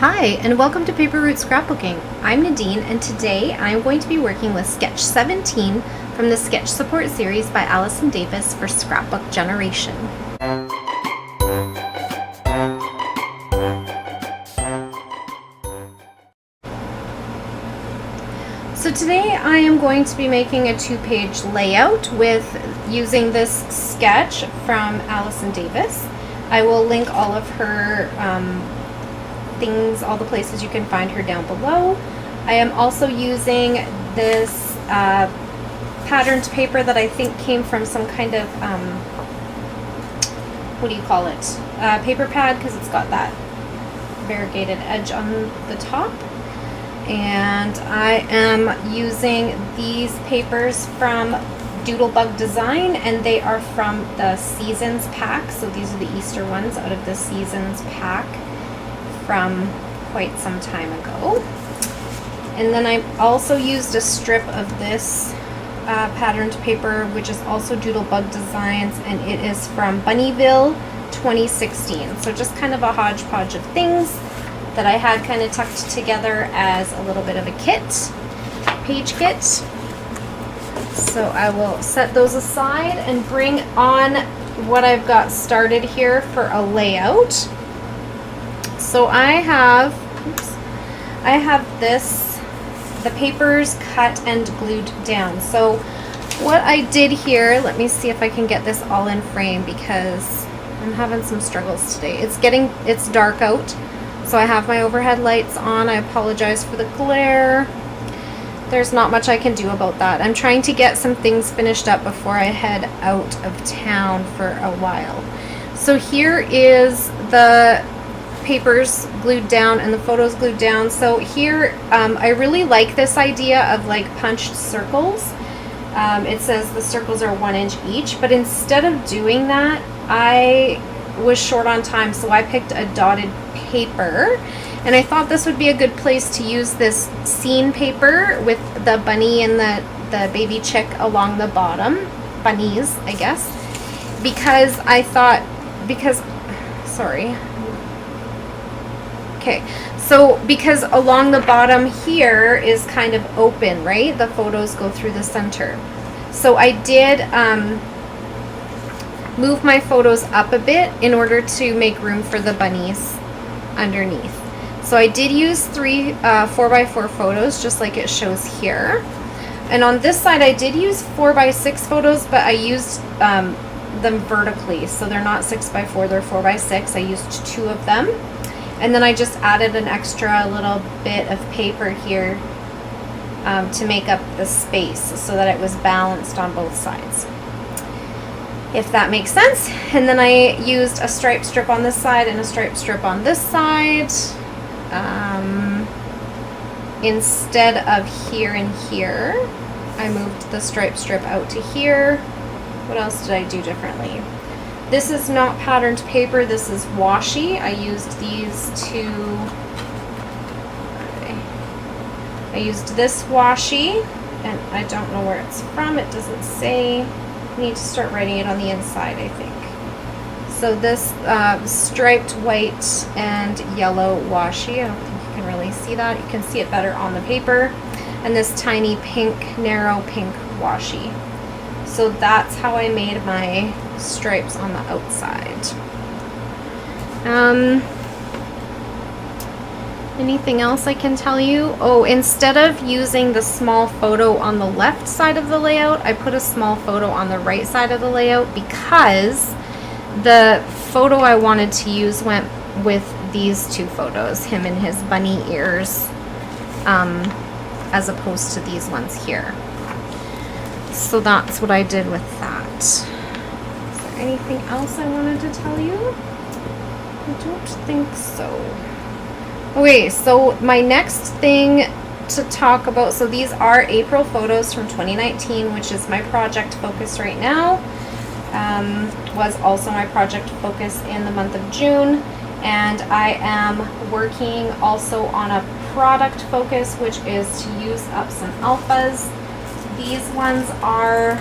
Hi, and welcome to Paper Route Scrapbooking. I'm Nadine, and today I'm going to be working with Sketch 17 from the Sketch Support series by Allison Davis for Scrapbook Generation. So today I am going to be making a two-page layout with using this sketch from Allison Davis. I will link all of her things, all the places you can find her down below. I am also using this patterned paper that I think came from some kind of, what do you call it? Paper pad, because it's got that variegated edge on the top. And I am using these papers from Doodlebug Design, and they are from the Seasons pack. So these are the Easter ones out of the Seasons pack from quite some time ago. And then I also used a strip of this patterned paper, which is also Doodlebug Designs, and it is from Bunnyville 2016. So just kind of a hodgepodge of things that I had kind of tucked together as a little bit of a kit, page kit. So I will set those aside and bring on what I've got started here for a layout. So I have the papers cut and glued down. So what I did here, let me see if I can get this all in frame because I'm having some struggles today. It's dark out. So I have my overhead lights on. I apologize for the glare. There's not much I can do about that. I'm trying to get some things finished up before I head out of town for a while. So here is the papers glued down and the photos glued down. So here I really like this idea of like punched circles. It says the circles are 1 inch each, but instead of doing that, I was short on time, so I picked a dotted paper, and I thought this would be a good place to use this scene paper with the bunny and the baby chick along the bottom, bunnies I guess, because I thought, because along the bottom here is kind of open, right? The photos go through the center. So I did move my photos up a bit in order to make room for the bunnies underneath. So I did use three 4x4 photos, just like it shows here. And on this side I did use 4x6 photos, but I used them vertically, so they're not 6x4, they're 4x6. I used 2 of them, and then I just added an extra little bit of paper here to make up the space so that it was balanced on both sides, if that makes sense. And then I used a stripe strip on this side and a stripe strip on this side, instead of here and here. I moved the stripe strip out to here. What else did I do differently? This is not patterned paper, this is washi. I used these two. I used this washi, and I don't know where it's from, it doesn't say. I need to start writing it on the inside, I think. So this striped white and yellow washi, I don't think you can really see that. You can see it better on the paper. And this tiny pink, narrow pink washi. So that's how I made my stripes on the outside. Anything else I can tell you? Oh, instead of using the small photo on the left side of the layout, I put a small photo on the right side of the layout because the photo I wanted to use went with these 2 photos, him and his bunny ears, as opposed to these ones here. So that's what I did with that. Is there anything else I wanted to tell you? I don't think so. Okay, so my next thing to talk about, so these are April photos from 2019, which is my project focus right now. Was also my project focus in the month of June, and I am working also on a product focus, which is to use up some alphas. These ones are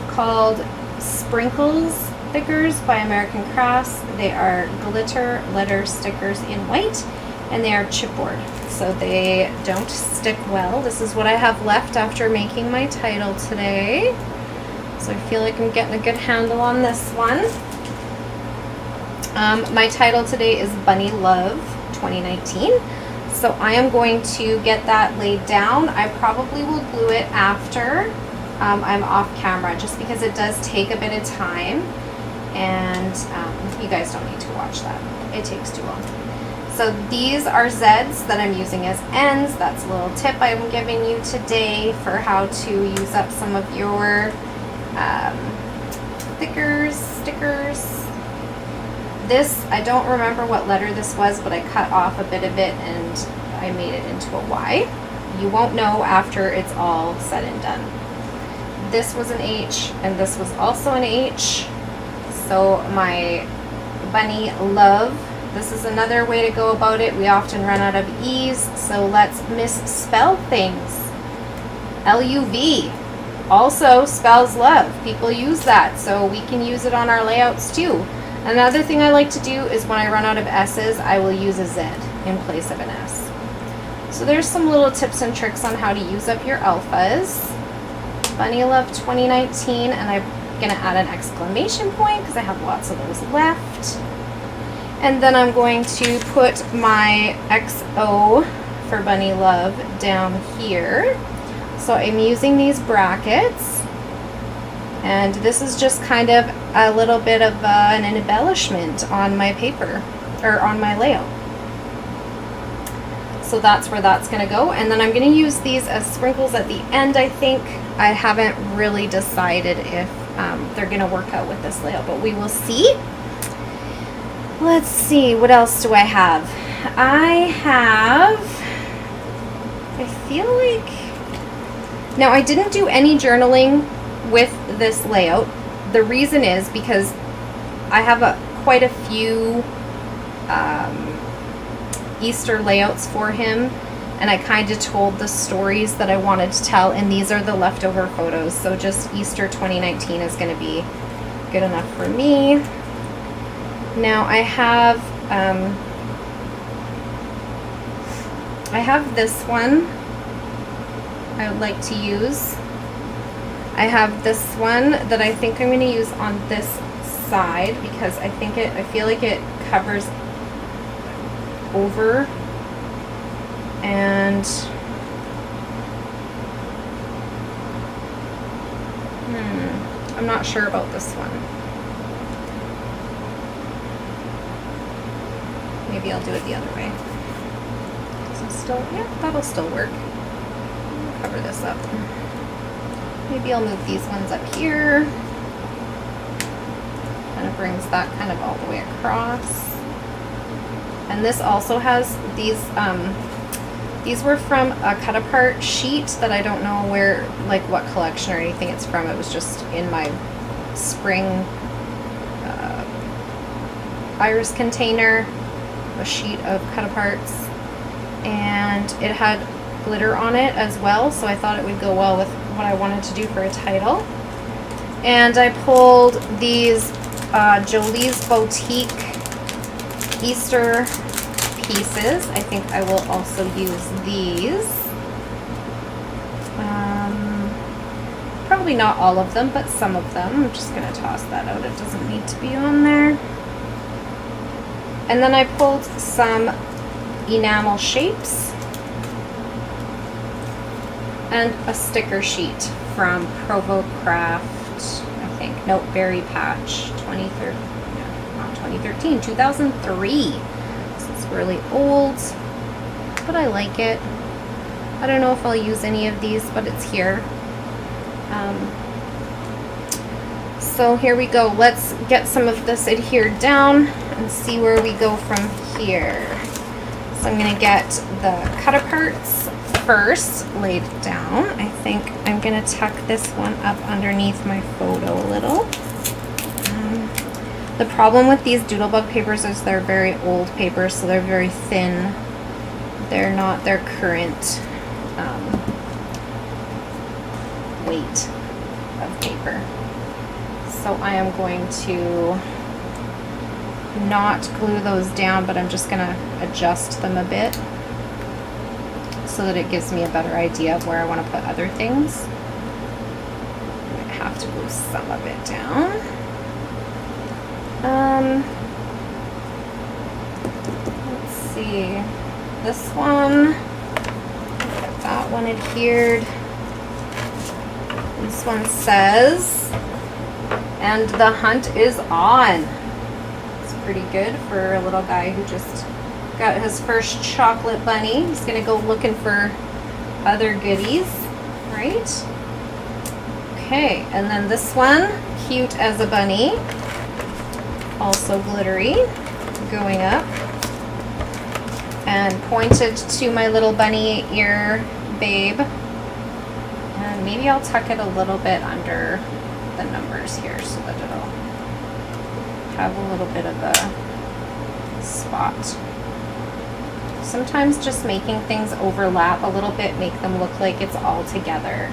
called Sprinkles Stickers by American Crafts. They are glitter letter stickers in white, and they are chipboard, so they don't stick well. This is what I have left after making my title today. So I feel like I'm getting a good handle on this one. My title today is Bunny Love 2019. So I am going to get that laid down. I probably will glue it after I'm off camera, just because it does take a bit of time, and you guys don't need to watch that. It takes too long. So these are Zs that I'm using as ends. That's a little tip I'm giving you today for how to use up some of your stickers. This, I don't remember what letter this was, but I cut off a bit of it and I made it into a Y. You won't know after it's all said and done. This was an H and this was also an H. So my Bunny Love, this is another way to go about it. We often run out of E's, so let's misspell things. L-U-V also spells love. People use that, so we can use it on our layouts too. Another thing I like to do is when I run out of S's, I will use a Z in place of an S. So there's some little tips and tricks on how to use up your alphas. Bunny Love 2019, and I'm gonna add an exclamation point because I have lots of those left. And then I'm going to put my XO for Bunny Love down here. So I'm using these brackets. And this is just kind of a little bit of an embellishment on my paper, or on my layout. So that's where that's going to go. And then I'm going to use these as sprinkles at the end, I think. I haven't really decided if they're going to work out with this layout, but we will see. Let's see, what else do I have? I feel like, now I didn't do any journaling with this layout. The reason is because I have quite a few Easter layouts for him, and I kind of told the stories that I wanted to tell, and these are the leftover photos, so just Easter 2019 is going to be good enough for me. Now I have this one I would like to use. I have this one that I think I'm going to use on this side because I feel like it covers over, and I'm not sure about this one. Maybe I'll do it the other way. So still, yeah, that'll still work. Cover this up. Maybe I'll move these ones up here. Kind of brings that kind of all the way across. And this also has these were from a cut apart sheet that I don't know where, like what collection or anything it's from. It was just in my spring iris container, a sheet of cut aparts, and it had glitter on it as well, so I thought it would go well with what I wanted to do for a title. And I pulled these Jolie's Boutique Easter pieces. I think I will also use these. Probably not all of them, but some of them. I'm just going to toss that out. It doesn't need to be on there. And then I pulled some enamel shapes and a sticker sheet from Provo Craft, I think. Nope, Berry Patch 2013. No, not 2013, 2003. So it's really old, but I like it. I don't know if I'll use any of these, but it's here. So here we go. Let's get some of this adhered down and see where we go from here. So I'm going to get the cut aparts first laid down. I think I'm going to tuck this one up underneath my photo a little. The problem with these Doodlebug papers is they're very old papers, so they're very thin. They're not their current weight of paper. So I am going to not glue those down, but I'm just gonna adjust them a bit so that it gives me a better idea of where I want to put other things. I might have to glue some of it down. Let's see. This one, get that one adhered. This one says, "And the hunt is on." It's pretty good for a little guy who just got his first chocolate bunny. He's gonna go looking for other goodies, right? Okay, and then this one, cute as a bunny, also glittery, going up, and pointed to my little bunny ear babe. And maybe I'll tuck it a little bit under the numbers here so that it'll have a little bit of a spot. Sometimes just making things overlap a little bit, make them look like it's all together.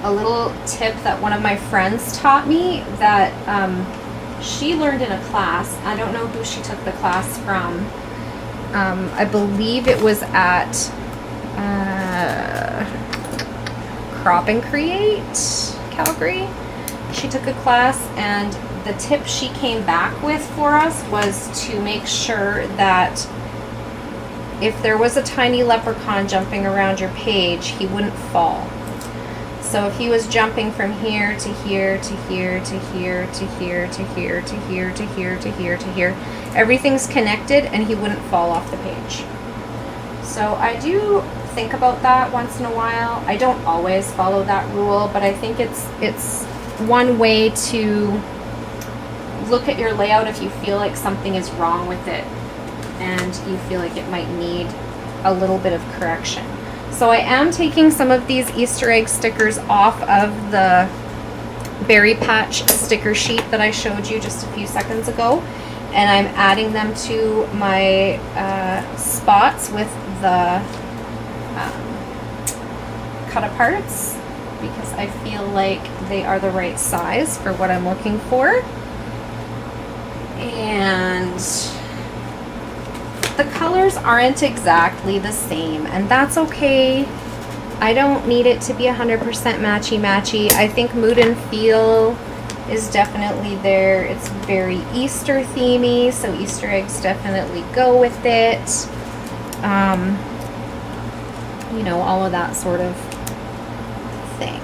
A little tip that one of my friends taught me that she learned in a class. I don't know who she took the class from. I believe it was at Crop and Create, Calgary. She took a class, and the tip she came back with for us was to make sure that if there was a tiny leprechaun jumping around your page, he wouldn't fall. So if he was jumping from here to here to here to here to here to here to here to here to here to here, everything's connected and he wouldn't fall off the page. So I do think about that once in a while. I don't always follow that rule, but I think it's one way to look at your layout if you feel like something is wrong with it and you feel like it might need a little bit of correction. So I am taking some of these Easter egg stickers off of the Berry Patch sticker sheet that I showed you just a few seconds ago, and I'm adding them to my spots with the cut aparts because I feel like they are the right size for what I'm looking for. And the colors aren't exactly the same, and that's okay. I don't need it to be 100% matchy-matchy. I think mood and feel is definitely there. It's very Easter themey, so Easter eggs definitely go with it. You know, all of that sort of thing.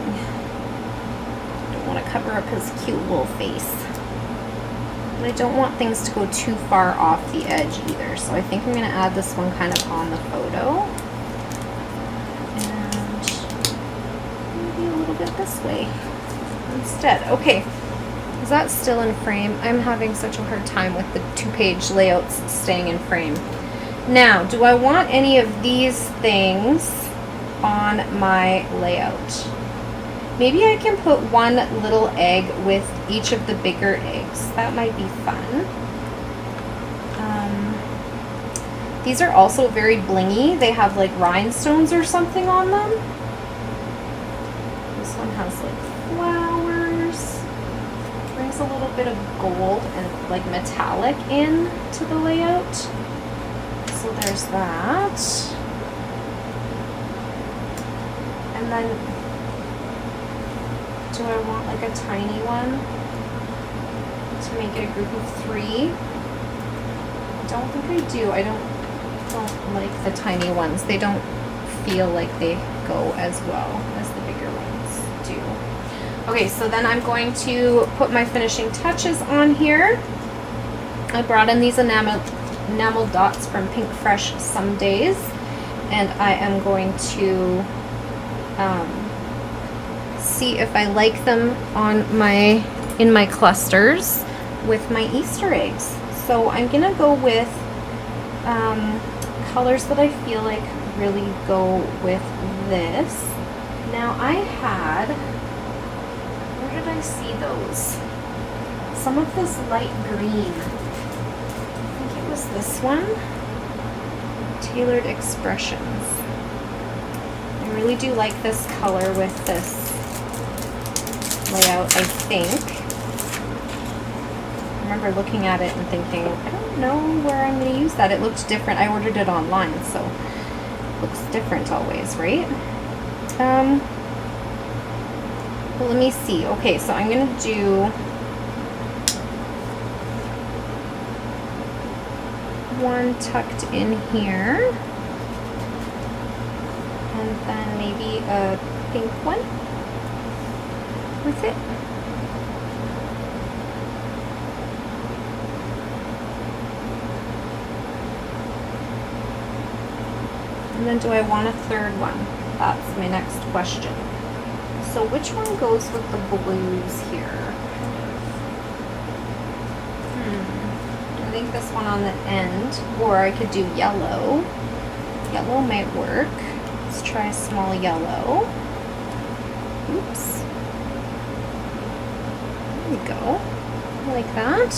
Don't want to cover up his cute little face. But I don't want things to go too far off the edge either. So I think I'm going to add this one kind of on the photo. And maybe a little bit this way instead. Okay, is that still in frame? I'm having such a hard time with the 2-page layouts staying in frame. Now, do I want any of these things on my layout? Maybe I can put one little egg with each of the bigger eggs. That might be fun. These are also very blingy. They have like rhinestones or something on them. This one has like flowers. Brings a little bit of gold and like metallic in to the layout. So there's that. And then do I want like a tiny one to make it a group of 3? I don't think I do. I don't like the tiny ones. They don't feel like they go as well as the bigger ones do. Okay, so then I'm going to put my finishing touches on here. I brought in these enamel dots from Pink Fresh Some Days, and I am going to see if I like them on in my clusters with my Easter eggs. So I'm gonna go with colors that I feel like really go with this. Now I had, where did I see those? Some of this light green. I think it was this one. Tailored Expressions. I really do like this color with this layout, I think. I remember looking at it and thinking, I don't know where I'm going to use that. It looked different. I ordered it online, so it looks different always, right? Well, let me see. Okay, so I'm going to do one tucked in here, and then maybe a pink one with it. And then do I want a third one? That's my next question. So which one goes with the blues here? I think this one on the end, or I could do yellow. Yellow might work. Let's try a small yellow. Oops. There we go. Like that.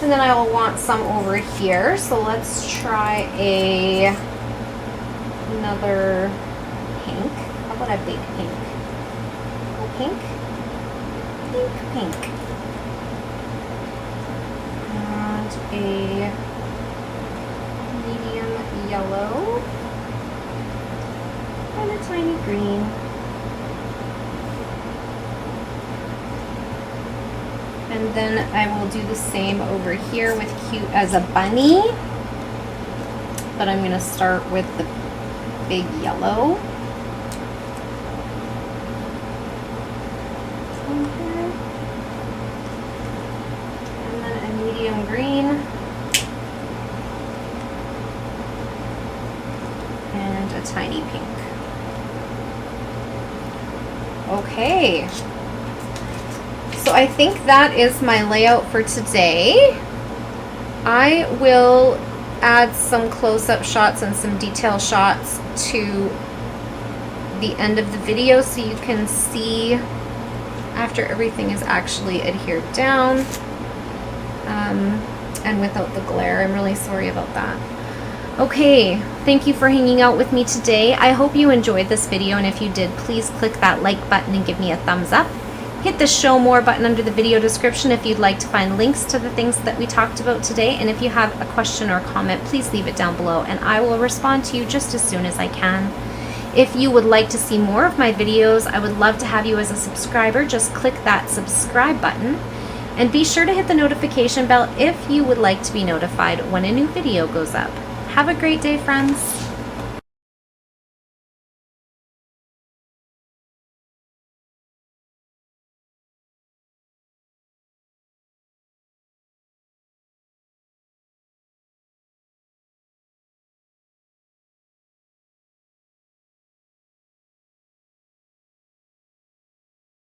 And then I will want some over here. So let's try another pink. How about a big pink? Oh, pink? Pink, pink. And a medium yellow. And a tiny green. And then I will do the same over here with cute as a bunny. But I'm going to start with the big yellow. And then a medium green. And a tiny pink. Okay. So I think that is my layout for today. I will add some close-up shots and some detail shots to the end of the video so you can see after everything is actually adhered down and without the glare. I'm really sorry about that. Okay, thank you for hanging out with me today. I hope you enjoyed this video, and if you did, please click that like button and give me a thumbs up. Hit the show more button under the video description if you'd like to find links to the things that we talked about today. And if you have a question or comment, please leave it down below and I will respond to you just as soon as I can. If you would like to see more of my videos, I would love to have you as a subscriber. Just click that subscribe button and be sure to hit the notification bell if you would like to be notified when a new video goes up. Have a great day, friends.